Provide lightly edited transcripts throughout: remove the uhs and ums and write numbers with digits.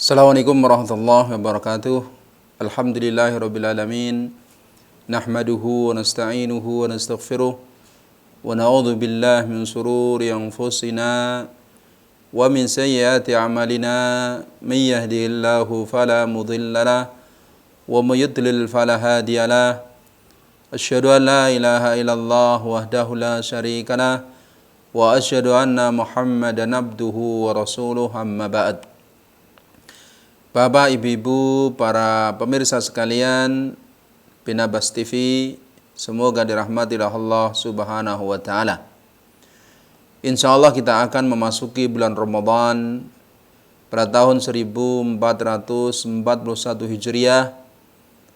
Assalamualaikum warahmatullahi wabarakatuh. Alhamdulillahirabbil alamin. Nahmaduhu wa nasta'inuhu wa nastaghfiruh wa na'udzu billahi min shururi anfusina wa min sayyiati a'malina. May yahdihillahu fala mudilla lahu wa may yudlil fala hadiya lahu. Asyhadu an la ilaha illallah wahdahu la syarika lahu wa asyhadu anna Muhammadan abduhu wa rasuluh, amma ba'd. Bapak, ibu-ibu, para pemirsa sekalian Binabas TV, semoga dirahmati oleh Allah Subhanahu wa taala. Insyaallah kita akan memasuki bulan Ramadan pada tahun 1441 Hijriah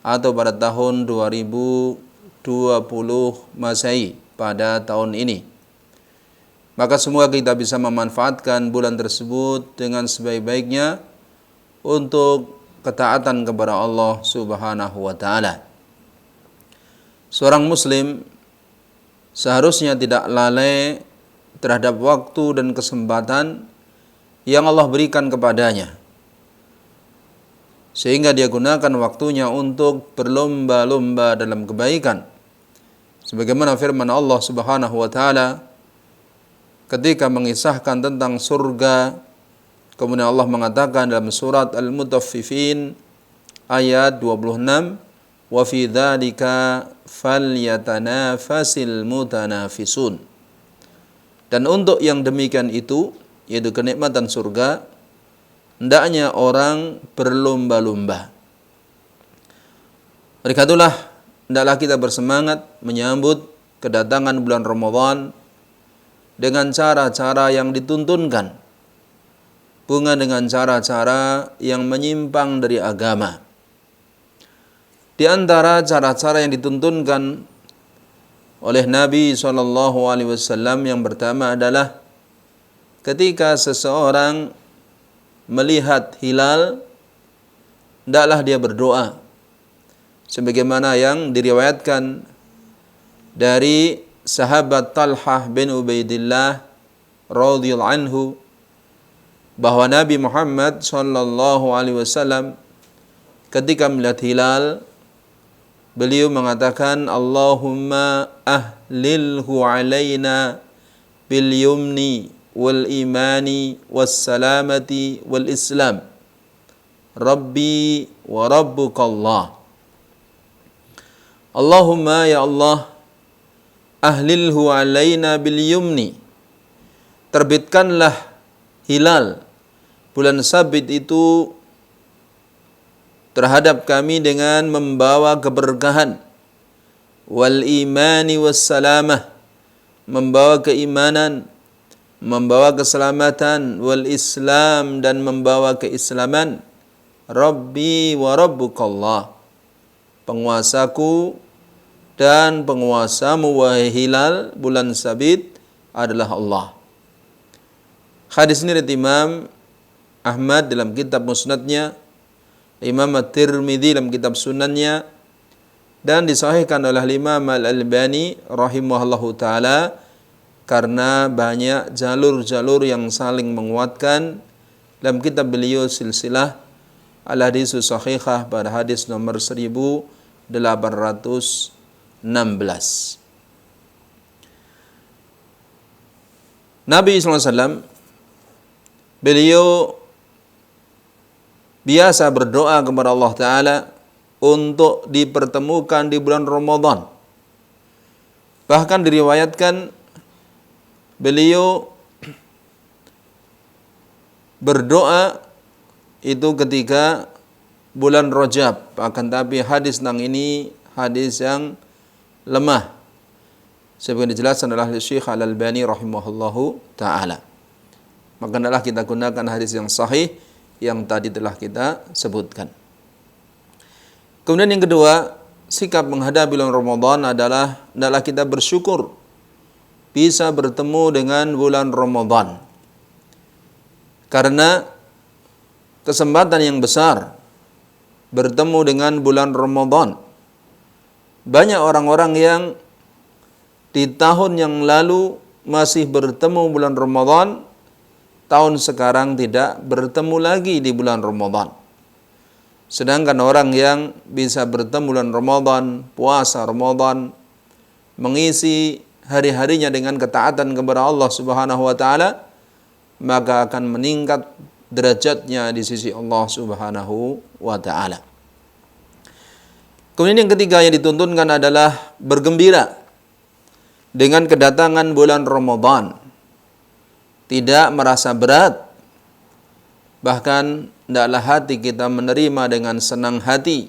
atau pada tahun 2020 Masehi pada tahun ini. Maka semoga kita bisa memanfaatkan bulan tersebut dengan sebaik-baiknya untuk ketaatan kepada Allah Subhanahu wa taala. Seorang muslim seharusnya tidak lalai terhadap waktu dan kesempatan yang Allah berikan kepadanya, sehingga dia gunakan waktunya untuk berlomba-lomba dalam kebaikan. Sebagaimana firman Allah Subhanahu wa taala ketika mengisahkan tentang surga, kemudian Allah mengatakan dalam surat Al-Mutaffifin ayat 26, wa fi dzalika falyatanafasil mutanafisun. Dan untuk yang demikian itu, yaitu kenikmatan surga, hendaknya orang berlomba-lomba. Oleh karena itulah hendaklah kita bersemangat menyambut kedatangan bulan Ramadan dengan cara-cara yang dituntunkan, bukan dengan cara-cara yang menyimpang dari agama. Di antara cara-cara yang dituntunkan oleh Nabi SAW yang pertama adalah ketika seseorang melihat hilal, hendaklah dia berdoa, sebagaimana yang diriwayatkan dari sahabat Talhah bin Ubaidillah radhiyallahu anhu, bahwa Nabi Muhammad SAW ketika melihat hilal, beliau mengatakan, Allahumma ahlilhu alaina bil yumni wal imani was salamati wal islam, Rabbi wa rabbukallah. Allahumma, ya Allah, ahlilhu alaina bil yumni, terbitkanlah hilal, bulan sabit itu terhadap kami dengan membawa keberkahan, wal imani was salamah, membawa keimanan, membawa keselamatan, wal islam, dan membawa keislaman, Rabbi wa rabbukallah, penguasaku dan penguasamu wahai hilal bulan sabit adalah Allah. Hadis ini dari Imam Ahmad dalam kitab Musnadnya, Imam At-Tirmidzi dalam kitab Sunannya, dan disahihkan oleh Imam Al-Albani rahimahullahu taala karena banyak jalur-jalur yang saling menguatkan dalam kitab beliau Silsilah Al-Haditsus Shahihah pada hadis nomor 1816. Nabi SAW beliau biasa berdoa kepada Allah Ta'ala untuk dipertemukan di bulan Ramadan. Bahkan diriwayatkan beliau berdoa itu ketika bulan Rajab. Akan tapi hadis tentang ini hadis yang lemah, sebagaimana dijelaskan oleh Syekh Al-Albani rahimahullahu ta'ala. Maka hendaklah kita gunakan hadis yang sahih yang tadi telah kita sebutkan. Kemudian yang kedua, sikap menghadapi bulan Ramadan adalah hendaklah kita bersyukur bisa bertemu dengan bulan Ramadan, karena kesempatan yang besar bertemu dengan bulan Ramadan. Banyak orang-orang yang di tahun yang lalu masih bertemu bulan Ramadan, tahun sekarang tidak bertemu lagi di bulan Ramadan. Sedangkan orang yang bisa bertemu bulan Ramadan, puasa Ramadan, mengisi hari-harinya dengan ketaatan kepada Allah Subhanahu wa taala, maka akan meningkat derajatnya di sisi Allah Subhanahu wa taala. Kemudian yang ketiga yang dituntunkan adalah bergembira dengan kedatangan bulan Ramadan. Tidak merasa berat. Bahkan hendaklah hati kita menerima dengan senang hati.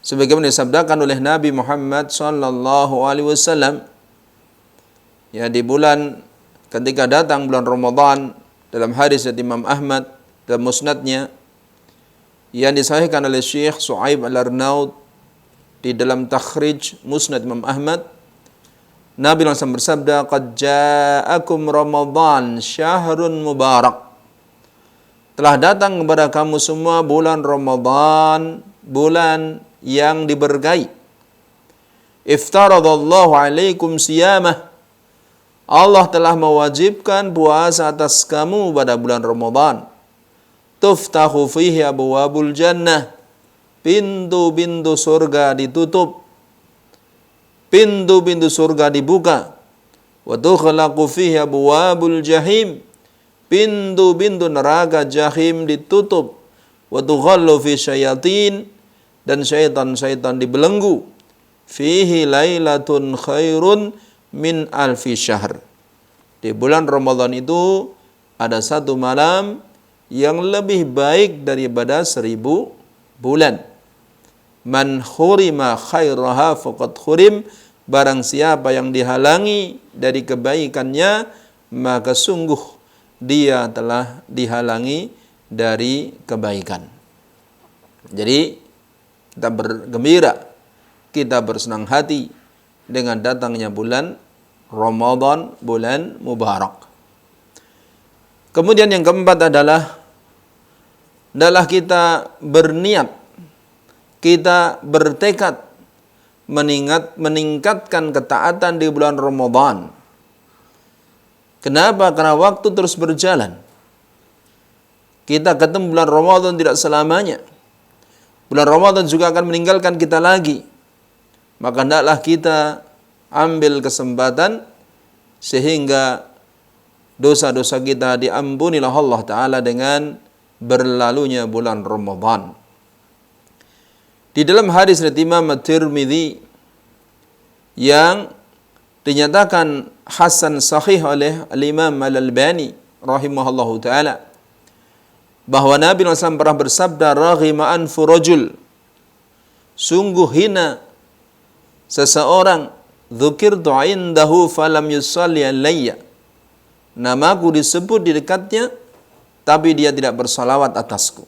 Sebagaimana disabdakan oleh Nabi Muhammad sallallahu alaihi wasallam, ya, di bulan ketika datang bulan Ramadan, dalam hadis dari Imam Ahmad dalam musnadnya yang disahihkan oleh Syekh Su'aib Al-Arnaud di dalam takhrij Musnad Imam Ahmad, Nabi langsung bersabda, "Qad ja'akum Ramadan syahrun mubarak." Telah datang kepada kamu semua bulan Ramadan, bulan yang diberkahi. Iftaradallahu alaikum siyamah. Allah telah mewajibkan puasa atas kamu pada bulan Ramadan. Tuftahu fihi abwabul jannah. Pintu-pintu surga ditutup. Pintu-pintu surga dibuka. Wa tukhlaqu fihi abwabul jahim. Pintu-pintu neraka jahim ditutup. Wa tughallu fi syayatin, dan syaitan-syaitan dibelenggu. Fihi lailatun khairun min alfi syahr. Di bulan Ramadan itu ada satu malam yang lebih baik daripada 1000 bulan. Man khurima khairaha faqad khurim. Barang siapa yang dihalangi dari kebaikannya, maka sungguh dia telah dihalangi dari kebaikan. Jadi kita bergembira, kita bersenang hati dengan datangnya bulan Ramadan, bulan mubarak. Kemudian yang keempat adalah kita berniat, kita bertekad meningkatkan ketaatan di bulan Ramadan. Kenapa? Karena waktu terus berjalan. Kita ketemu bulan Ramadan tidak selamanya. Bulan Ramadan juga akan meninggalkan kita lagi. Maka hendaklah kita ambil kesempatan sehingga dosa-dosa kita diampuni oleh Allah Ta'ala dengan berlalunya bulan Ramadan. Di dalam hadis dari Imam At-Tirmidzi yang dinyatakan hasan sahih oleh Al-Imam Al-Albani rahimahullahu ta'ala, bahwa Nabi SAW pernah bersabda, "Raghima anfu rajul." Sungguh hina seseorang, dzukirtu indahu falam yusalli alayya. Namaku disebut di dekatnya, tapi dia tidak bersalawat atasku.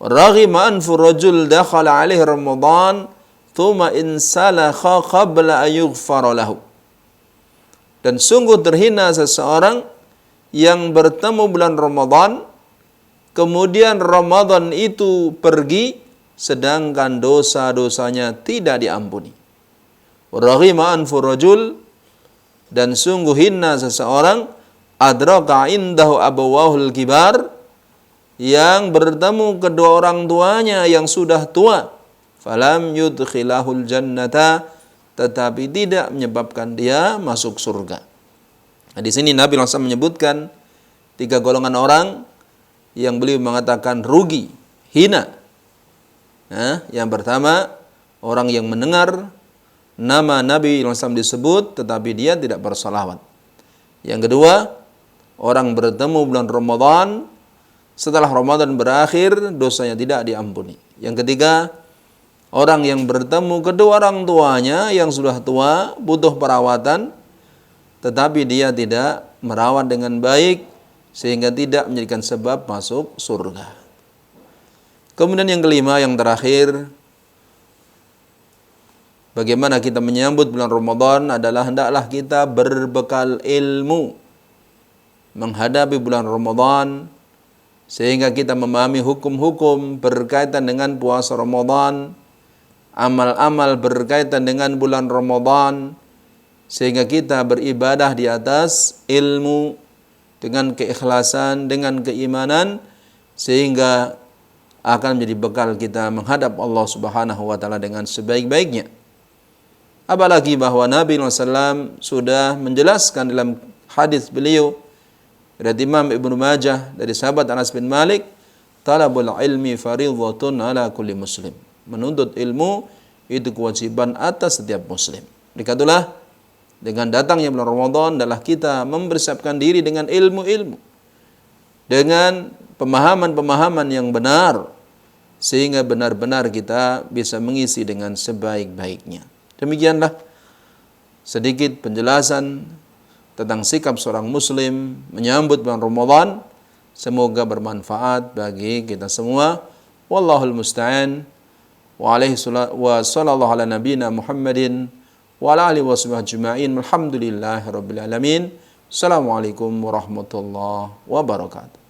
Raghima anfu rajul dakhala alaihi Ramadan thumma insalakha qabla ayughfara lahu. Dan sungguh terhina seseorang yang bertemu bulan Ramadan, kemudian Ramadan itu pergi, sedangkan dosa-dosanya tidak diampuni. Raghima anfu rajul, dan sungguh hina seseorang, adraka indahu abawahul kibar, yang bertemu kedua orang tuanya yang sudah tua, falam yudkhilahul jannata, tetapi tidak menyebabkan dia masuk surga. Nah, di sini Nabi langsung menyebutkan 3 golongan orang yang beliau mengatakan rugi, hina. Nah, yang pertama, orang yang mendengar nama Nabi SAW disebut tetapi dia tidak bersalawat. Yang kedua, orang bertemu bulan Ramadan, setelah Ramadan berakhir dosanya tidak diampuni. Yang ketiga, orang yang bertemu kedua orang tuanya yang sudah tua, butuh perawatan, tetapi dia tidak merawat dengan baik sehingga tidak menjadikan sebab masuk surga. Kemudian yang kelima, yang terakhir, bagaimana kita menyambut bulan Ramadan adalah hendaklah kita berbekal ilmu menghadapi bulan Ramadan, sehingga kita memahami hukum-hukum berkaitan dengan puasa Ramadan, amal-amal berkaitan dengan bulan Ramadan, sehingga kita beribadah di atas ilmu, dengan keikhlasan, dengan keimanan, sehingga akan menjadi bekal kita menghadap Allah Subhanahu wa taala dengan sebaik-baiknya. Apalagi bahwa Nabi SAW sudah menjelaskan dalam hadis beliau dari Imam Ibnu Majah dari sahabat Anas bin Malik, talabul ilmi fardhatun ala kulli muslim. Menuntut ilmu itu kewajiban atas setiap muslim. Dikatalah dengan datangnya bulan Ramadan adalah kita mempersiapkan diri dengan ilmu-ilmu, dengan pemahaman-pemahaman yang benar, sehingga benar-benar kita bisa mengisi dengan sebaik-baiknya. Demikianlah sedikit penjelasan tentang sikap seorang muslim menyambut bulan Ramadan. Semoga bermanfaat bagi kita semua. Wallahul musta'an. Wa sallallahu ala nabiyina Muhammadin wa ala alihi washabihi ajma'in. Alhamdulillahirabbil alamin. Assalamualaikum warahmatullahi wabarakatuh.